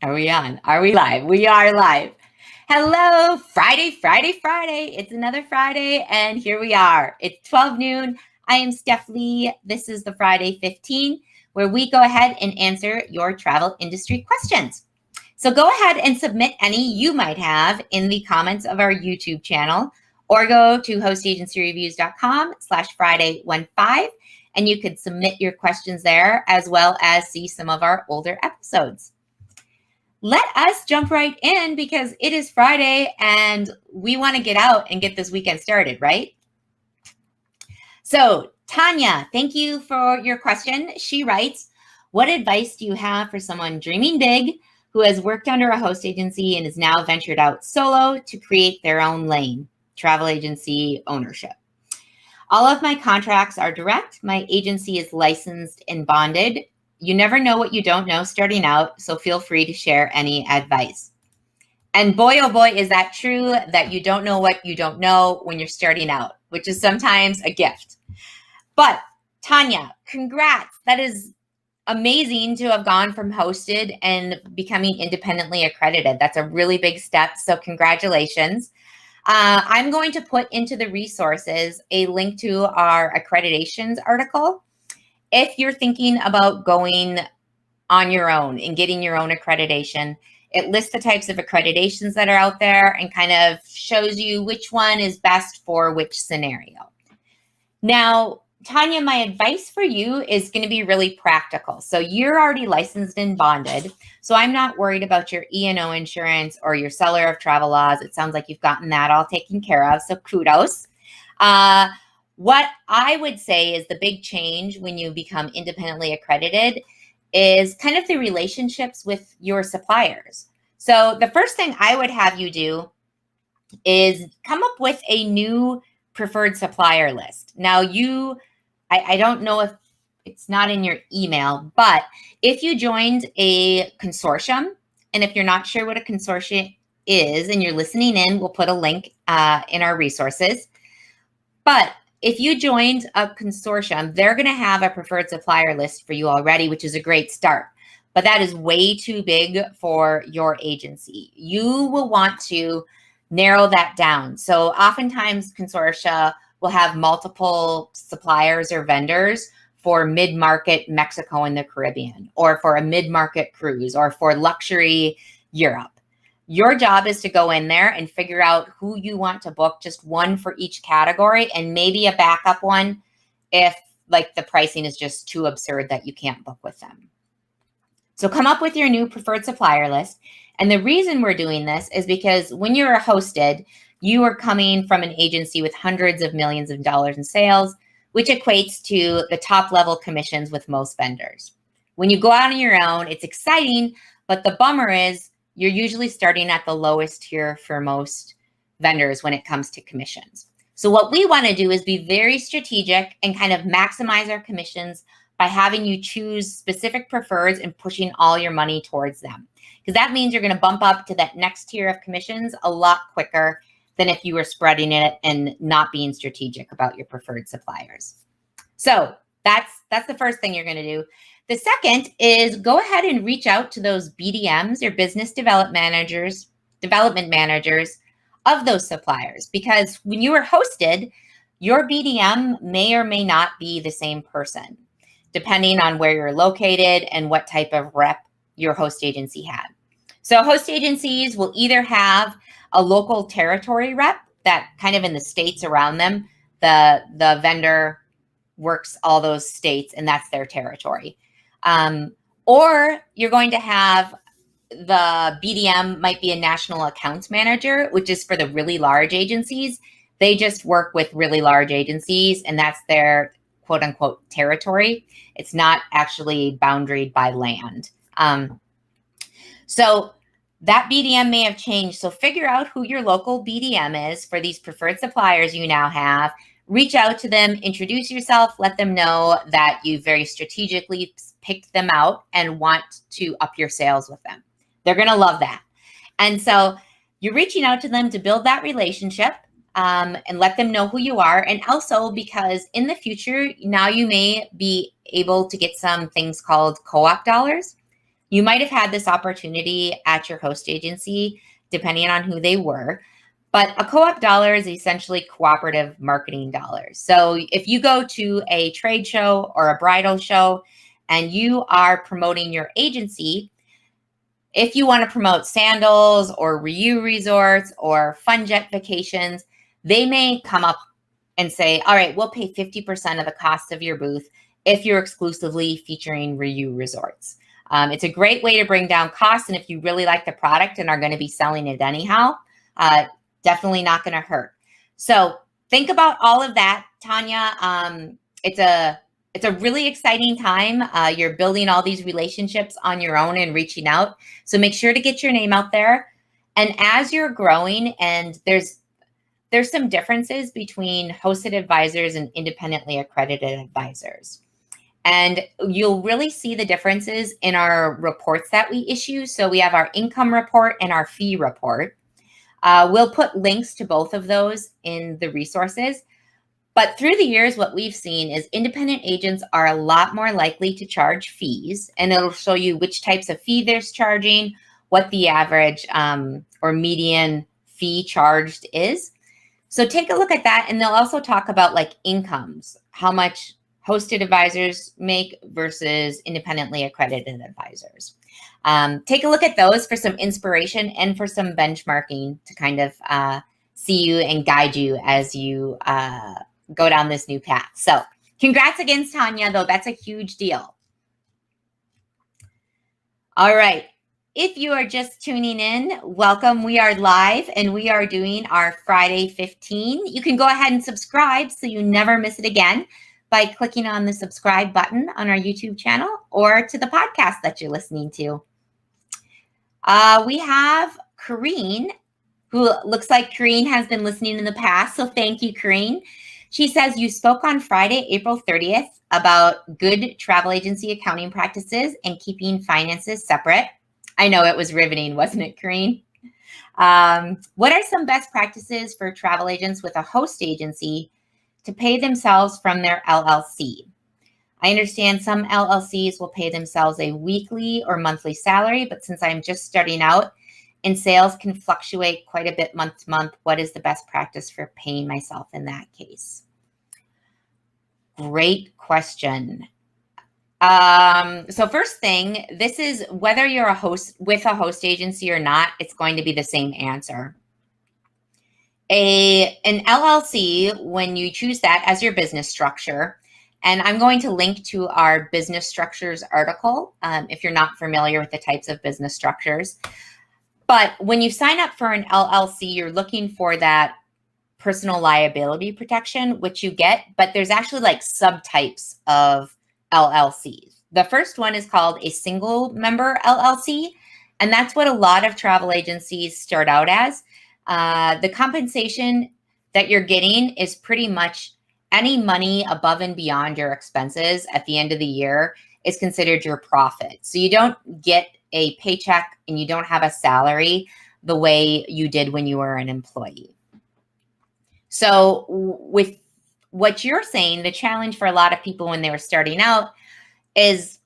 Are we on? Are we live? We are live. Hello, Friday. It's another Friday, and here we are. It's 12 noon. I am Steph Lee. This is the Friday 15, where we go ahead and answer your travel industry questions. So go ahead and submit any you might have in the comments of our YouTube channel, or go to hostagencyreviews.com/Friday15, and you could submit your questions there, as well as see some of our older episodes. Let us jump right in because it is Friday and we want to get out and get this weekend started, right? So Tanya, thank you for your question. She writes, what advice do you have for someone dreaming big who has worked under a host agency and is now ventured out solo to create their own lane, travel agency ownership? All of my contracts are direct. My agency is licensed and bonded. You never know what you don't know starting out, so feel free to share any advice. And boy, oh boy, is that true that you don't know what you don't know when you're starting out, which is sometimes a gift. But Tanya, congrats. That is amazing to have gone from hosted and becoming independently accredited. That's a really big step, so congratulations. I'm going to put into the resources a link to our accreditations article. If you're thinking about going on your own and getting your own accreditation, it lists the types of accreditations that are out there and kind of shows you which one is best for which scenario. Now, Tanya, my advice for you is going to be really practical. So you're already licensed and bonded, so I'm not worried about your E&O insurance or your seller of travel laws. It sounds like you've gotten that all taken care of, so kudos. What I would say is the big change when you become independently accredited is kind of the relationships with your suppliers. So the first thing I would have you do is come up with a new preferred supplier list. Now I don't know if it's not in your email, but if you joined a consortium, and if you're not sure what a consortium is and you're listening in, we'll put a link in our resources. But if you joined a consortium, they're going to have a preferred supplier list for you already, which is a great start. But that is way too big for your agency. You will want to narrow that down. So oftentimes consortia will have multiple suppliers or vendors for mid-market Mexico and the Caribbean, or for a mid-market cruise, or for luxury Europe. Your job is to go in there and figure out who you want to book, just one for each category, and maybe a backup one if like the pricing is just too absurd that you can't book with them. So come up with your new preferred supplier list. And the reason we're doing this is because when you're hosted, you are coming from an agency with hundreds of millions of dollars in sales, which equates to the top level commissions with most vendors. When you go out on your own, it's exciting, but the bummer is you're usually starting at the lowest tier for most vendors when it comes to commissions. So what we want to do is be very strategic and kind of maximize our commissions by having you choose specific preferreds and pushing all your money towards them. Because that means you're going to bump up to that next tier of commissions a lot quicker than if you were spreading it and not being strategic about your preferred suppliers. So that's the first thing you're going to do. The second is go ahead and reach out to those BDMs, your business development managers of those suppliers, because when you are hosted, your BDM may or may not be the same person, depending on where you're located and what type of rep your host agency had. So host agencies will either have a local territory rep that kind of in the states around them, the vendor works all those states and that's their territory. Or you're going to have the BDM might be a national accounts manager, which is for the really large agencies. They just work with really large agencies and that's their quote unquote territory. It's not actually boundaried by land. So that BDM may have changed. So figure out who your local BDM is for these preferred suppliers you now have. Reach out to them, introduce yourself, let them know that you very strategically picked them out and want to up your sales with them. They're going to love that. And so you're reaching out to them to build that relationship. and let them know who you are. And also because in the future, now you may be able to get some things called co-op dollars. You might have had this opportunity at your host agency, depending on who they were. But a co-op dollar is essentially cooperative marketing dollars. So if you go to a trade show or a bridal show and you are promoting your agency, if you want to promote sandals or Ryu resorts or fun jet vacations, they may come up and say, all right, we'll pay 50% of the cost of your booth if you're exclusively featuring Ryu resorts. It's a great way to bring down costs. And if you really like the product and are going to be selling it anyhow, definitely not going to hurt. So think about all of that, Tanya. It's a really exciting time. You're building all these relationships on your own and reaching out. So make sure to get your name out there. And as you're growing, and there's some differences between hosted advisors and independently accredited advisors. And you'll really see the differences in our reports that we issue. So we have our income report and our fee report. We'll put links to both of those in the resources. But through the years, what we've seen is independent agents are a lot more likely to charge fees, and it'll show you which types of fee they're charging, what the average or median fee charged is. So take a look at that, and they'll also talk about like incomes, how much hosted advisors make versus independently accredited advisors. Take a look at those for some inspiration and for some benchmarking to kind of see you and guide you as you go down this new path. So congrats again, Tanya, though. That's a huge deal. All right. If you are just tuning in, welcome. We are live and we are doing our Friday 15. You can go ahead and subscribe so you never miss it again by clicking on the subscribe button on our YouTube channel or to the podcast that you're listening to. We have Kareen, who looks like Kareen has been listening in the past. So thank you, Kareen. She says, you spoke on Friday, April 30th about good travel agency accounting practices and keeping finances separate. I know it was riveting, wasn't it, Kareen? What are some best practices for travel agents with a host agency to pay themselves from their LLC? I understand some LLCs will pay themselves a weekly or monthly salary, but since I'm just starting out and sales can fluctuate quite a bit month to month, what is the best practice for paying myself in that case? Great question. So first thing, this is whether you're a host with a host agency or not, it's going to be the same answer. An LLC, when you choose that as your business structure, and I'm going to link to our business structures article if you're not familiar with the types of business structures. But when you sign up for an LLC, you're looking for that personal liability protection, which you get, but there's actually like subtypes of LLCs. The first one is called a single member LLC, and that's what a lot of travel agencies start out as. The compensation that you're getting is pretty much any money above and beyond your expenses at the end of the year is considered your profit. So you don't get a paycheck and you don't have a salary the way you did when you were an employee. So with what you're saying, the challenge for a lot of people when they were starting out is,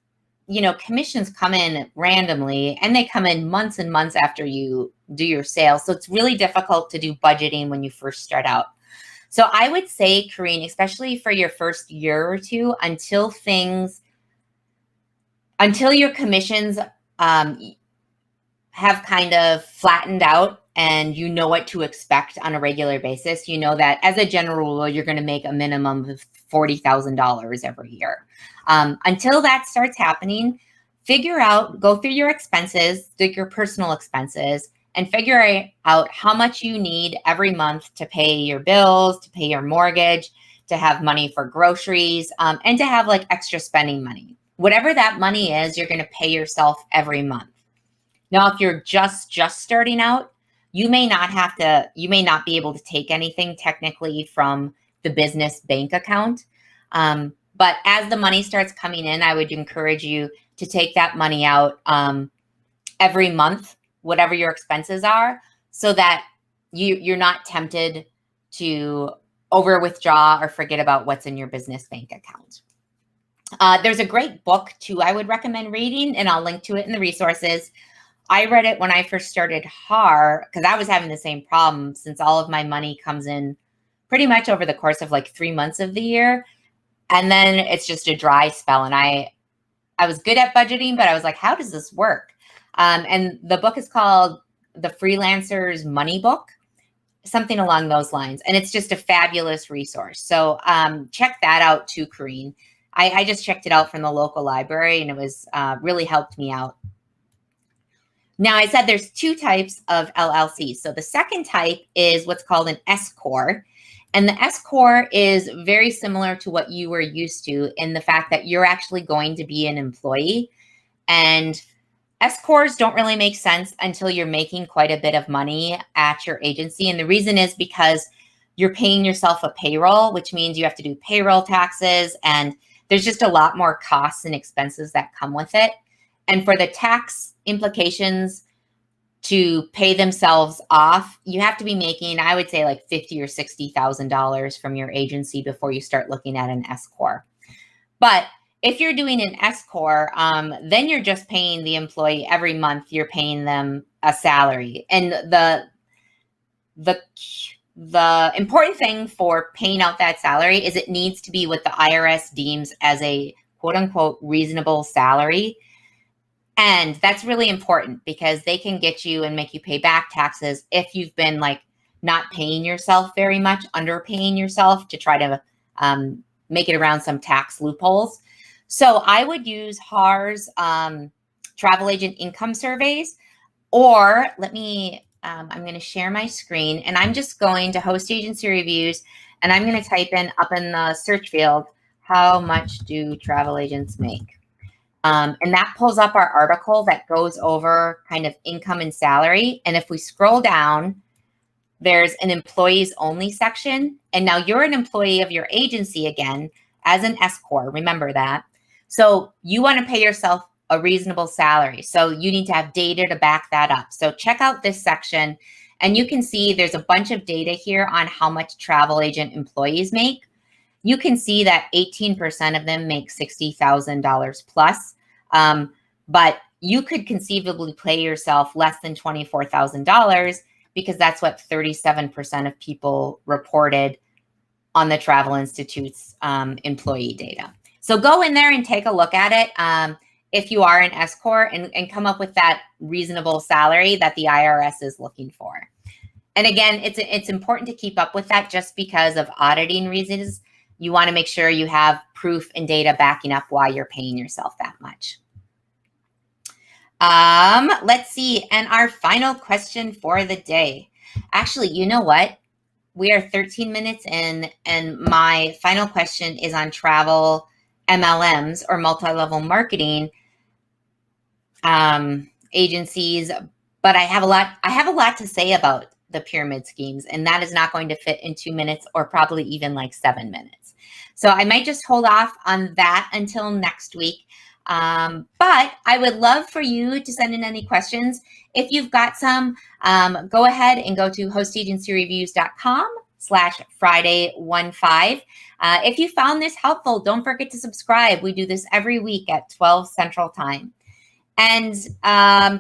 you know, commissions come in randomly and they come in months and months after you do your sales. So it's really difficult to do budgeting when you first start out. So I would say, Kareen, especially for your first year or two, until your commissions have kind of flattened out and you know what to expect on a regular basis, you know that as a general rule, you're going to make a minimum of $40,000 every year. Until that starts happening, go through your expenses, your personal expenses, and figure out how much you need every month to pay your bills, to pay your mortgage, to have money for groceries, and to have like extra spending money. Whatever that money is, you're going to pay yourself every month. Now, if you're just starting out, you may not be able to take anything technically from the business bank account. But as the money starts coming in, I would encourage you to take that money out every month, whatever your expenses are, so that you're not tempted to over withdraw or forget about what's in your business bank account. There's a great book too I would recommend reading, and I'll link to it in the resources. I read it when I first started HAR because I was having the same problem, since all of my money comes in pretty much over the course of like 3 months of the year. And then it's just a dry spell. And I was good at budgeting, but I was like, how does this work? And the book is called The Freelancer's Money Book, something along those lines. And it's just a fabulous resource. So check that out too, Corrine. I just checked it out from the local library, and it was really helped me out. Now, I said there's 2 types of LLCs. So the second type is what's called an S-Corp. And the S-Corp is very similar to what you were used to in the fact that you're actually going to be an employee. And S-Corps don't really make sense until you're making quite a bit of money at your agency. And the reason is because you're paying yourself a payroll, which means you have to do payroll taxes, and there's just a lot more costs and expenses that come with it. And for the tax implications to pay themselves off, you have to be making, I would say, like $50,000 or $60,000 from your agency before you start looking at an S-Corp. But if you're doing an S-Corp, then you're just paying the employee every month. You're paying them a salary. And the important thing for paying out that salary is it needs to be what the IRS deems as a quote unquote reasonable salary. And that's really important because they can get you and make you pay back taxes if you've been like not paying yourself very much, underpaying yourself to try to make it around some tax loopholes. So I would use HAR's travel agent income surveys, or let me, I'm going to share my screen, and I'm just going to Host Agency Reviews, and I'm going to type in up in the search field, how much do travel agents make? And that pulls up our article that goes over kind of income and salary. And if we scroll down, there's an employees only section. And now you're an employee of your agency again as an S-Corp, remember that. So you want to pay yourself a reasonable salary. So you need to have data to back that up. So check out this section, and you can see there's a bunch of data here on how much travel agent employees make. You can see that 18% of them make $60,000 plus, but you could conceivably pay yourself less than $24,000 because that's what 37% of people reported on the Travel Institute's employee data. So go in there and take a look at it if you are an S-Corp, and come up with that reasonable salary that the IRS is looking for. And again, it's important to keep up with that just because of auditing reasons. You want to make sure you have proof and data backing up why you're paying yourself that much. Let's see. And our final question for the day. Actually, you know what? We are 13 minutes in, and my final question is on travel MLMs, or multi-level marketing agencies. But I have a lot to say about the pyramid schemes, and that is not going to fit in 2 minutes, or probably even like 7 minutes. So I might just hold off on that until next week. But I would love for you to send in any questions. If you've got some, go ahead and go to hostagencyreviews.com/Friday15. If you found this helpful, don't forget to subscribe. We do this every week at 12 Central Time. And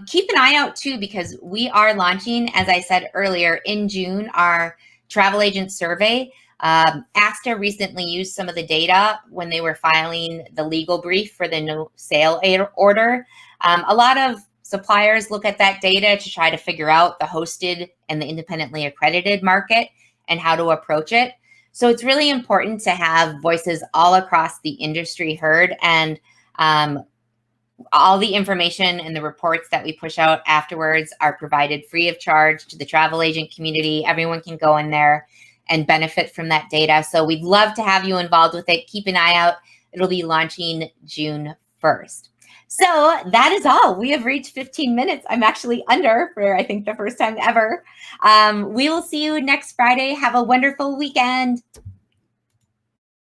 keep an eye out too, because we are launching, as I said earlier, in June, our travel agent survey. ASTA recently used some of the data when they were filing the legal brief for the no sale order. A lot of suppliers look at that data to try to figure out the hosted and the independently accredited market and how to approach it. So it's really important to have voices all across the industry heard, and all the information and the reports that we push out afterwards are provided free of charge to the travel agent community. Everyone can go in there and benefit from that data. So we'd love to have you involved with it. Keep an eye out. It'll be launching June 1st. So that is all. We have reached 15 minutes. I'm actually under for, I think, the first time ever. We will see you next Friday. Have a wonderful weekend.